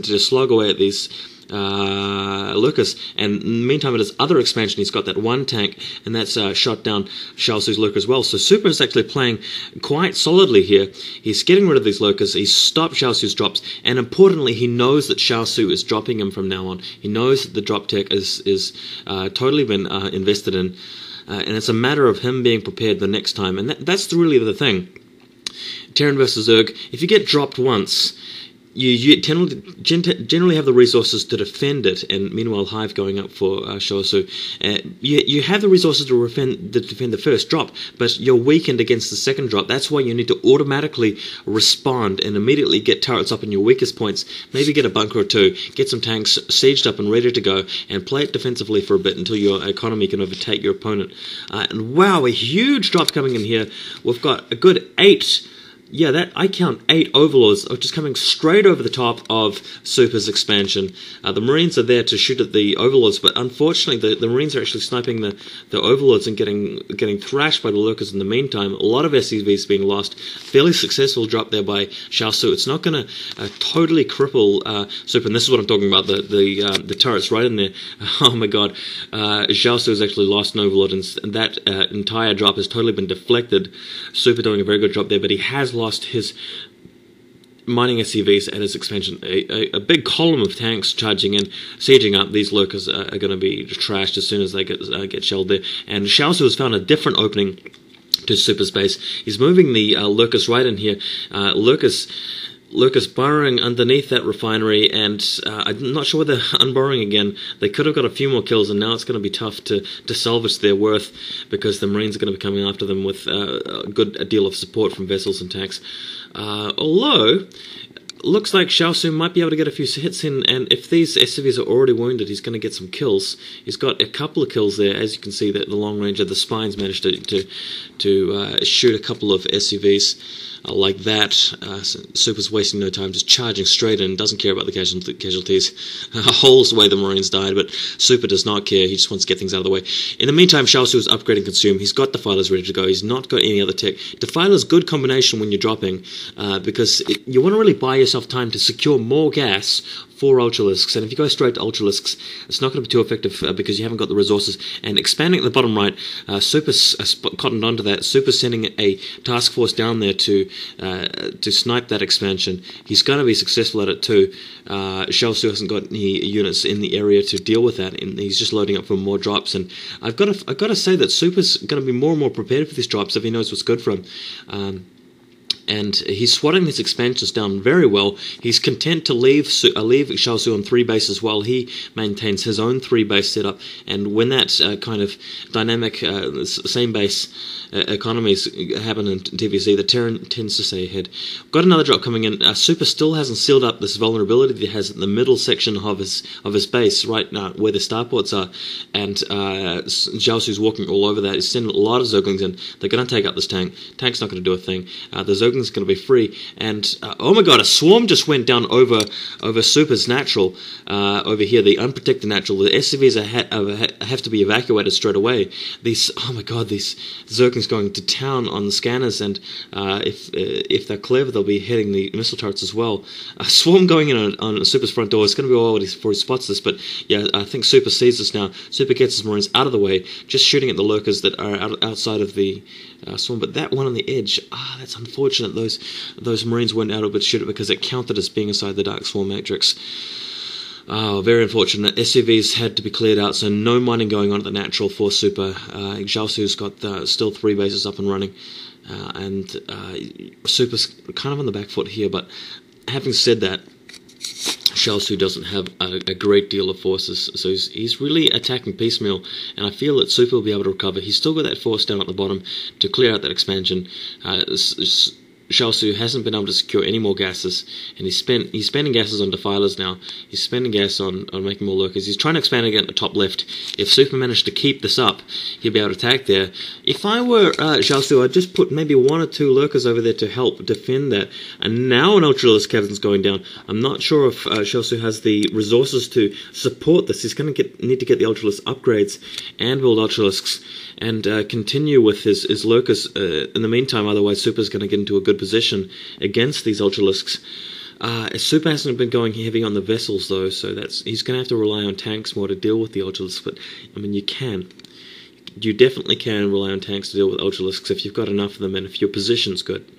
to just slog away at these lurkers, and in the meantime at his other expansion he's got that one tank, and that's shot down XiaOzI's lurker as well. So Super is actually playing quite solidly here. He's getting rid of these lurkers, he's stopped XiaOzI's drops, and importantly he knows that XiaOzI is dropping him from now on. He knows that the drop tech is totally been invested in, and it's a matter of him being prepared the next time, and that's really the thing. Terran versus Zerg, if you get dropped once, you generally have the resources to defend it, and meanwhile Hive going up for XiaOzI. You have the resources to defend the first drop, but you're weakened against the second drop. That's why you need to automatically respond and immediately get turrets up in your weakest points, maybe get a bunker or two, get some tanks sieged up and ready to go, and play it defensively for a bit until your economy can overtake your opponent. And wow, a huge drop coming in here. We've got a good 8... yeah, that I count 8 Overlords just coming straight over the top of Super's expansion. The Marines are there to shoot at the Overlords, but unfortunately the Marines are actually sniping the Overlords and getting thrashed by the Lurkers in the meantime. A lot of SCVs being lost. Fairly successful drop there by XiaOzI. It's not going to totally cripple Super, and this is what I'm talking about, the turrets right in there. Oh my god. XiaOzI has actually lost an Overlord, and that entire drop has totally been deflected. Super doing a very good job there, but he has lost his mining SCVs at his expansion. A big column of tanks charging in, sieging up. These lurkers are going to be trashed as soon as they get shelled there. And XiaOzI has found a different opening to Super's base. He's moving the lurkers right in here. Lurkers burrowing underneath that refinery, and I'm not sure whether unburrowing again. They could have got a few more kills, and now it's going to be tough to salvage their worth, because the Marines are going to be coming after them with a good deal of support from vessels and tanks. Although, looks like XiaOzI might be able to get a few hits in, and if these SCVs are already wounded, he's going to get some kills. He's got a couple of kills there, as you can see that the long range of the spines managed to shoot a couple of SCVs. Like that. Super's wasting no time, just charging straight in, doesn't care about the casualties. Holes the way the Marines died, but Super does not care, he just wants to get things out of the way. In the meantime, XiaOzI was upgrading Consume. He's got Defilers ready to go, he's not got any other tech. Defiler's good combination when you're dropping, because you want to really buy yourself time to secure more gas for Ultralisks, and if you go straight to Ultralisks, it's not going to be too effective because you haven't got the resources. And expanding at the bottom right, Super's cottoned onto that. Super's sending a task force down there to snipe that expansion. He's going to be successful at it too. XiaOzI hasn't got any units in the area to deal with that, and he's just loading up for more drops. And I've got to say that Super's going to be more and more prepared for these drops if he knows what's good for him. And he's swatting these expansions down very well. He's content to leave XiaOzI on 3 bases while he maintains his own 3-base setup. And when that kind of dynamic same base economies happen in TVC, the Terran tends to stay ahead. Got another drop coming in. Super still hasn't sealed up this vulnerability that he has in the middle section of his base, right now where the starports are. And XiaOzI's walking all over that. He's sending a lot of Zerglings in. They're going to take out this tank. Tank's not going to do a thing. The Zerglings are going to be free. And oh my god, a swarm just went down over Super's natural over here, the unprotected natural. The SCVs have to be evacuated straight away. Oh my god, these Zerglings going to town on the scanners, and if they're clever, they'll be hitting the missile turrets as well. A swarm going in on Super's front door. It's going to be a while before he spots this, but yeah, I think Super sees this now. Super gets his Marines out of the way, just shooting at the lurkers that are outside of the swarm. But that one on the edge, that's unfortunate. Those Marines weren't able to shoot it because it counted as being inside the Dark Swarm matrix. Oh, very unfortunate. SCVs had to be cleared out, so no mining going on at the natural for Super. XiaOzI's got still 3 bases up and running, and Super's kind of on the back foot here, but having said that, XiaOzI doesn't have a great deal of forces, so he's really attacking piecemeal, and I feel that Super will be able to recover. He's still got that force down at the bottom to clear out that expansion. XiaOzI hasn't been able to secure any more gases, and he's spending gases on Defilers now. He's spending gas on making more lurkers. He's trying to expand again at the top left. If Super managed to keep this up, he'd be able to attack there. If I were XiaOzI, I'd just put maybe 1 or 2 lurkers over there to help defend that. And now an Ultralisk Cavern's going down. I'm not sure if XiaOzI has the resources to support this. He's going to need to get the Ultralisk upgrades and build Ultralisks and continue with his lurkers in the meantime. Otherwise, Super's going to get into a good position against these Ultralisks. Super hasn't been going heavy on the vessels though, so he's going to have to rely on tanks more to deal with the Ultralisks. But I mean, you definitely can rely on tanks to deal with Ultralisks if you've got enough of them and if your position's good.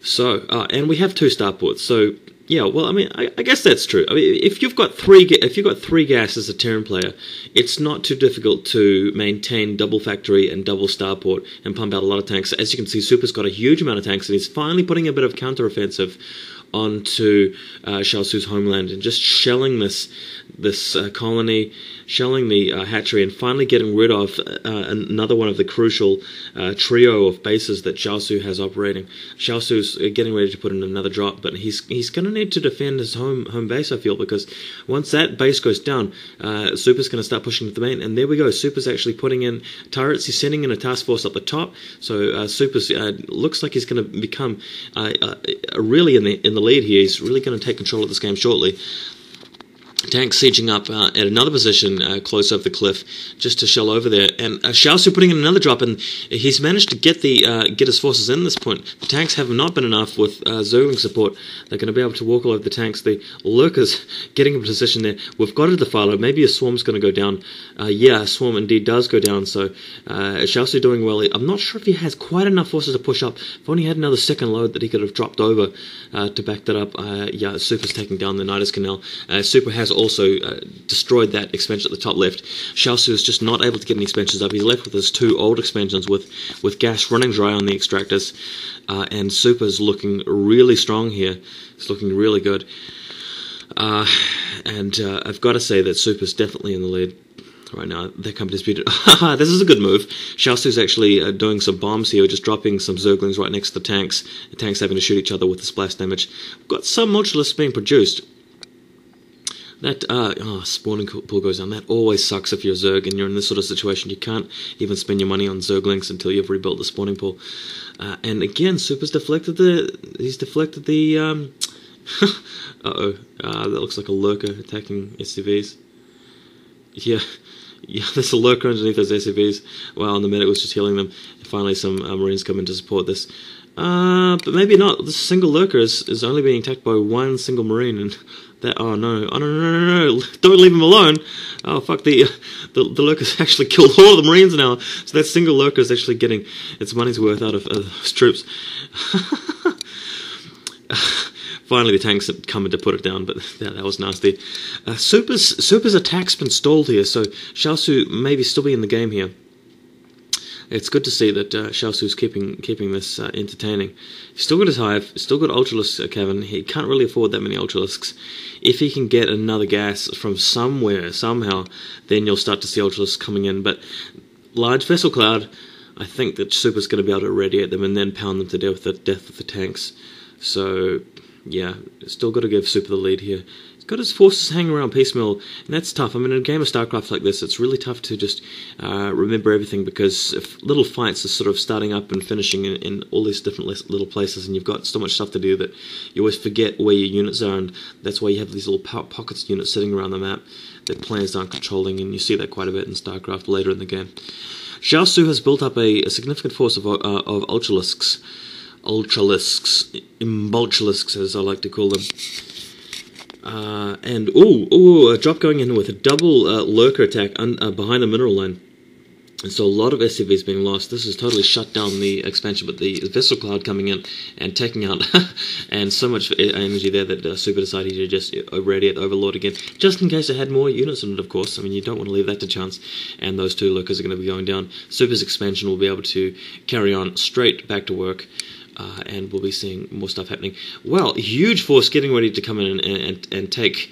So, and we have 2 starports, so yeah, well, I mean, I guess that's true. I mean, if you've got three gas as a Terran player, it's not too difficult to maintain double factory and double starport and pump out a lot of tanks. As you can see, Super's got a huge amount of tanks, and he's finally putting a bit of counter-offensive onto XiaOzi's homeland and just shelling this colony, shelling the hatchery, and finally getting rid of another one of the crucial trio of bases that XiaOzi has operating. XiaOzi's getting ready to put in another drop, but he's going to need to defend his home base, I feel, because once that base goes down, Super's going to start pushing to the main, and there we go. Super's actually putting in turrets. He's sending in a task force up the top, so Super's looks like he's going to become really in the lead here. He's really going to take control of this game shortly. Tanks sieging up at another position close over the cliff just to shell over there, and XiaOzi putting in another drop, and he's managed to get his forces in this point. The tanks have not been enough with Zergling support. They're going to be able to walk all over the tanks. The Lurkers getting in position there. We've got a Defiler. Maybe a Swarm's going to go down. Yeah, a Swarm indeed does go down, so XiaOzi doing well. I'm not sure if he has quite enough forces to push up. If only he had another second load that he could have dropped over to back that up. Yeah, Super's taking down the Nidus Canal. Super has also destroyed that expansion at the top left. XiaOzi is just not able to get any expansions up. He's left with his 2 old expansions with gas running dry on the extractors, and Super's looking really strong here. He's looking really good, and I've got to say that Super's definitely in the lead right now. They can't be disputed. This is a good move. XiaOzi's actually doing some bombs here, just dropping some Zerglings right next to the tanks. The tanks having to shoot each other with the splash damage. We've got some Ultralisks being produced. That spawning pool goes down. That always sucks if you're a Zerg and you're in this sort of situation. You can't even spend your money on Zerglings until you've rebuilt the spawning pool. And again, Super's deflected the that looks like a lurker attacking SCVs. Yeah, there's a lurker underneath those SCVs. Well, and the medic was just healing them. And finally, some Marines come in to support this. But maybe not. This single lurker is only being attacked by one single Marine, and that, oh no, don't leave him alone. Oh fuck, the lurker's actually killed all of the Marines now, so that single lurker is actually getting its money's worth out of those troops. Finally the tanks had come in to put it down, but yeah, that was nasty. Super's attack's been stalled here, so XiaOzi may still be in the game here. It's good to see that XiaOzi's keeping this entertaining. He's still got his hive, still got Ultralisk cavern. He can't really afford that many Ultralisks. If he can get another gas from somewhere, somehow, then you'll start to see Ultralisks coming in. But large vessel cloud, I think that Super's going to be able to irradiate them and then pound them to death with the tanks. So, yeah, still got to give Super the lead here. Got his forces hanging around piecemeal, and that's tough. I mean, in a game of StarCraft like this, it's really tough to just remember everything, because if little fights are sort of starting up and finishing in all these different little places, and you've got so much stuff to do that you always forget where your units are, and that's why you have these little pockets of units sitting around the map that players aren't controlling, and you see that quite a bit in StarCraft later in the game. XiaOzi has built up a significant force of Ultralisks, Imbultulisks, as I like to call them. And a drop going in with a double lurker attack behind the mineral line. And so a lot of SCVs being lost. This has totally shut down the expansion, but the vessel cloud coming in and taking out and so much energy there that Super decided to just irradiate the Overlord again, just in case it had more units in it, of course. I mean, you don't want to leave that to chance. And those 2 lurkers are going to be going down. Super's expansion will be able to carry on straight back to work. And we'll be seeing more stuff happening. Well, huge force getting ready to come in and take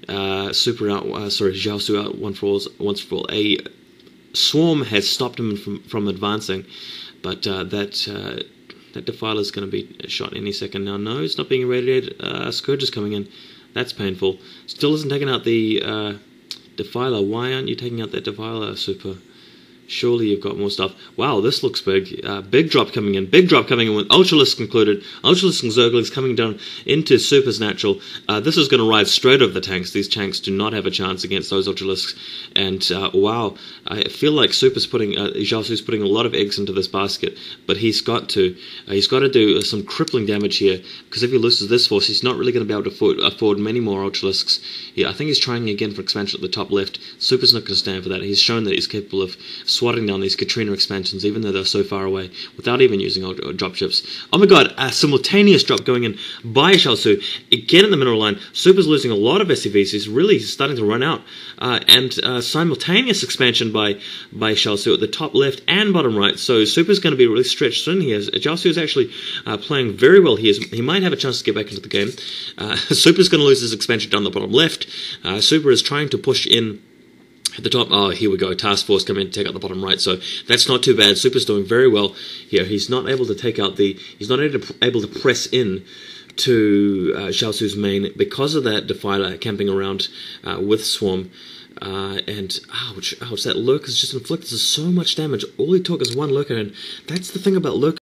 Super out. XiaOzi out once for all. A swarm has stopped him from advancing, but that Defiler is going to be shot any second now. No, it's not being irradiated. Scourge is coming in. That's painful. Still hasn't taken out the Defiler. Why aren't you taking out that Defiler, Super? Surely you've got more stuff. Wow, this looks big. Big drop coming in. Big drop coming in with Ultralisk included. Ultralisk and Zerglings coming down into Super's natural. This is going to ride straight over the tanks. These tanks do not have a chance against those Ultralisks. And wow, I feel like Super's putting, XiaOzi's putting a lot of eggs into this basket. But he's got to do some crippling damage here. Because if he loses this force, he's not really going to be able to afford many more Ultralisks. Yeah, I think he's trying again for expansion at the top left. Super's not going to stand for that. He's shown that he's capable of swatting down these Katrina expansions, even though they're so far away, without even using dropships. Oh my god, a simultaneous drop going in by XiaOzi. Again in the mineral line, Super's losing a lot of SCVs. He's really starting to run out. And simultaneous expansion by XiaOzi at the top left and bottom right. So Super's going to be really stretched in here. XiaOzi is actually playing very well here. He might have a chance to get back into the game. Super's going to lose his expansion down the bottom left. Super is trying to push in at the top. Oh, here we go. Task Force come in to take out the bottom right. So that's not too bad. Super's doing very well here. He's not able to take out he's not able to press in to XiaOzi's main because of that Defiler camping around with Swarm. And ouch, that Lurker's just inflicted so much damage. All he took is one Lurker, and that's the thing about Lurker.